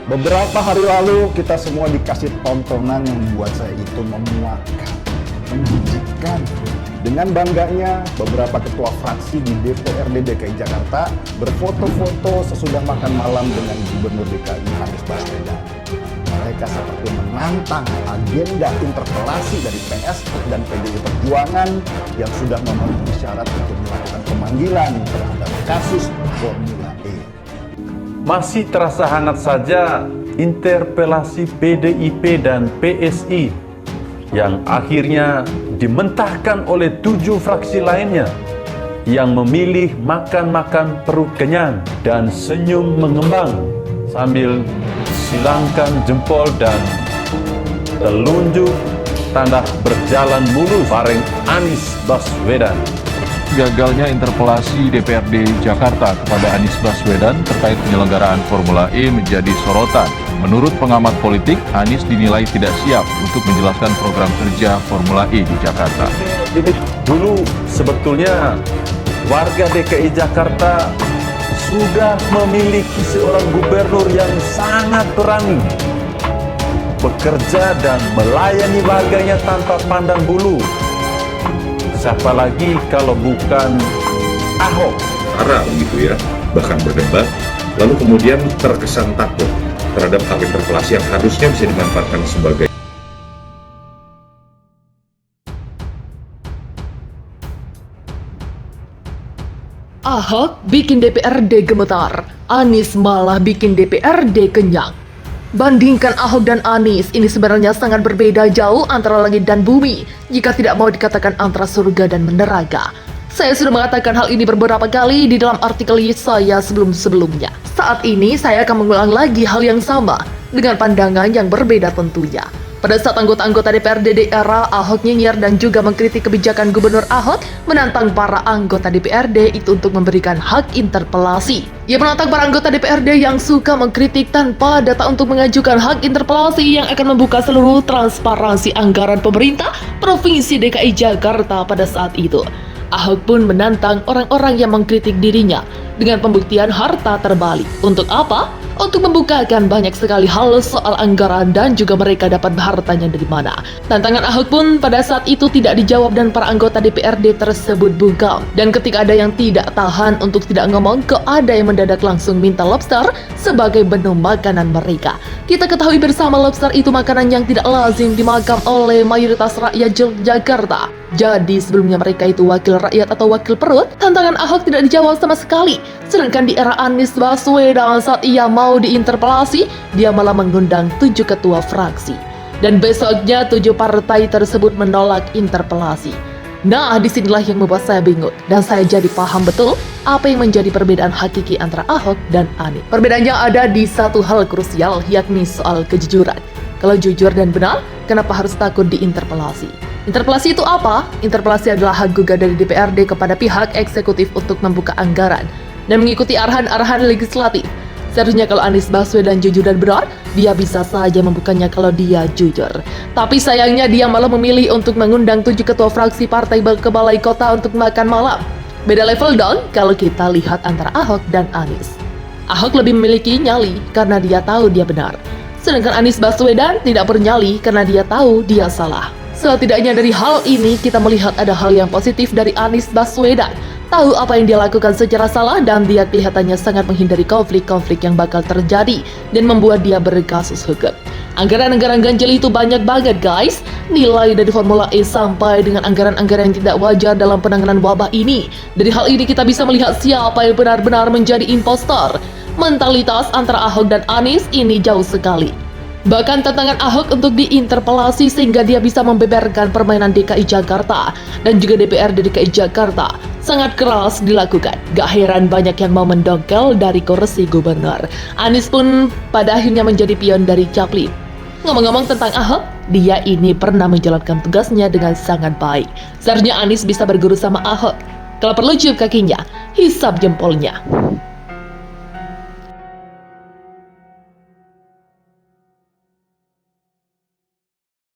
Beberapa hari lalu kita semua dikasih tontonan yang membuat saya itu memuakkan, menjijikan. Dengan bangganya, beberapa ketua fraksi di DPRD DKI Jakarta berfoto-foto sesudah makan malam dengan Gubernur DKI Anies Baswedan. Mereka seperti menantang agenda interpelasi dari PS dan PDI Perjuangan yang sudah memenuhi syarat untuk melakukan pemanggilan terhadap kasus Formula E. Masih terasa hangat saja interpelasi PDIP dan PSI yang akhirnya dimentahkan oleh 7 fraksi lainnya yang memilih makan-makan perut kenyang dan senyum mengembang sambil silangkan jempol dan telunjuk tanda berjalan mulus bareng Anies Baswedan. Gagalnya interpelasi DPRD Jakarta kepada Anies Baswedan terkait penyelenggaraan Formula E menjadi sorotan. Menurut pengamat politik, Anies dinilai tidak siap untuk menjelaskan program kerja Formula E di Jakarta. Dulu sebetulnya warga DKI Jakarta sudah memiliki seorang gubernur yang sangat berani bekerja dan melayani warganya tanpa pandang bulu. Siapa lagi kalau bukan Ahok? Marah gitu ya, bahkan berdebat, lalu kemudian terkesan takut terhadap hak interpelasi yang harusnya bisa dimanfaatkan sebagai Ahok bikin DPRD gemetar, Anies malah bikin DPRD kenyang. Bandingkan Ahok dan Anies, ini sebenarnya sangat berbeda jauh antara langit dan bumi, jika tidak mau dikatakan antara surga dan neraka. Saya sudah mengatakan hal ini beberapa kali di dalam artikel saya sebelum-sebelumnya. Saat ini saya akan mengulang lagi hal yang sama, dengan pandangan yang berbeda tentunya. Pada saat anggota-anggota DPRD di era Ahok nyinyir dan juga mengkritik kebijakan Gubernur Ahok, menantang para anggota DPRD itu untuk memberikan hak interpelasi. Ia menantang para anggota DPRD yang suka mengkritik tanpa data untuk mengajukan hak interpelasi yang akan membuka seluruh transparansi anggaran pemerintah Provinsi DKI Jakarta pada saat itu. Ahok pun menantang orang-orang yang mengkritik dirinya dengan pembuktian harta terbalik. Untuk apa? Untuk membukakan banyak sekali hal soal anggaran dan juga mereka dapat hartanya dari mana. Tantangan Ahok pun pada saat itu tidak dijawab dan para anggota DPRD tersebut bungkam. Dan ketika ada yang tidak tahan untuk tidak ngomong, kok ada yang mendadak langsung minta lobster sebagai menu makanan mereka. Kita ketahui bersama lobster itu makanan yang tidak lazim dimakan oleh mayoritas rakyat Jakarta. Jadi sebelumnya mereka itu wakil rakyat atau wakil perut, tantangan Ahok tidak dijawab sama sekali. Sedangkan di era Anies Baswedan saat ia mau diinterpelasi, dia malah mengundang 7 ketua fraksi. Dan besoknya 7 partai tersebut menolak interpelasi. Nah, disinilah yang membuat saya bingung dan saya jadi paham betul apa yang menjadi perbedaan hakiki antara Ahok dan Anies. Perbedaannya ada di satu hal krusial, yakni soal kejujuran. Kalau jujur dan benar, kenapa harus takut diinterpelasi? Interpelasi itu apa? Interpelasi adalah hak gugah dari DPRD kepada pihak eksekutif untuk membuka anggaran dan mengikuti arahan-arahan legislatif. Seharusnya kalau Anies Baswedan jujur dan benar, dia bisa saja membukanya kalau dia jujur. Tapi sayangnya dia malah memilih untuk mengundang 7 ketua fraksi partai ke balai kota untuk makan malam. Beda level dong kalau kita lihat antara Ahok dan Anies. Ahok lebih memiliki nyali karena dia tahu dia benar. Sedangkan Anies Baswedan tidak bernyali karena dia tahu dia salah. Setidaknya dari hal ini kita melihat ada hal yang positif dari Anies Baswedan. Tahu apa yang dia lakukan secara salah dan dia kelihatannya sangat menghindari konflik-konflik yang bakal terjadi dan membuat dia berkasus hukum. Anggaran-anggaran ganjil itu banyak banget guys. Nilai dari Formula E sampai dengan anggaran-anggaran yang tidak wajar dalam penanganan wabah ini. Dari hal ini kita bisa melihat siapa yang benar-benar menjadi impostor. Mentalitas antara Ahok dan Anies ini jauh sekali. Bahkan tantangan Ahok untuk diinterpelasi sehingga dia bisa membeberkan permainan DKI Jakarta dan juga DPRD DKI Jakarta sangat keras dilakukan. Gak heran banyak yang mau mendongkel dari kursi gubernur. Anies pun pada akhirnya menjadi pion dari Chaplin. Ngomong-ngomong tentang Ahok, dia ini pernah menjalankan tugasnya dengan sangat baik. Seharusnya Anies bisa berguru sama Ahok. Kalau perlu cium kakinya, hisap jempolnya.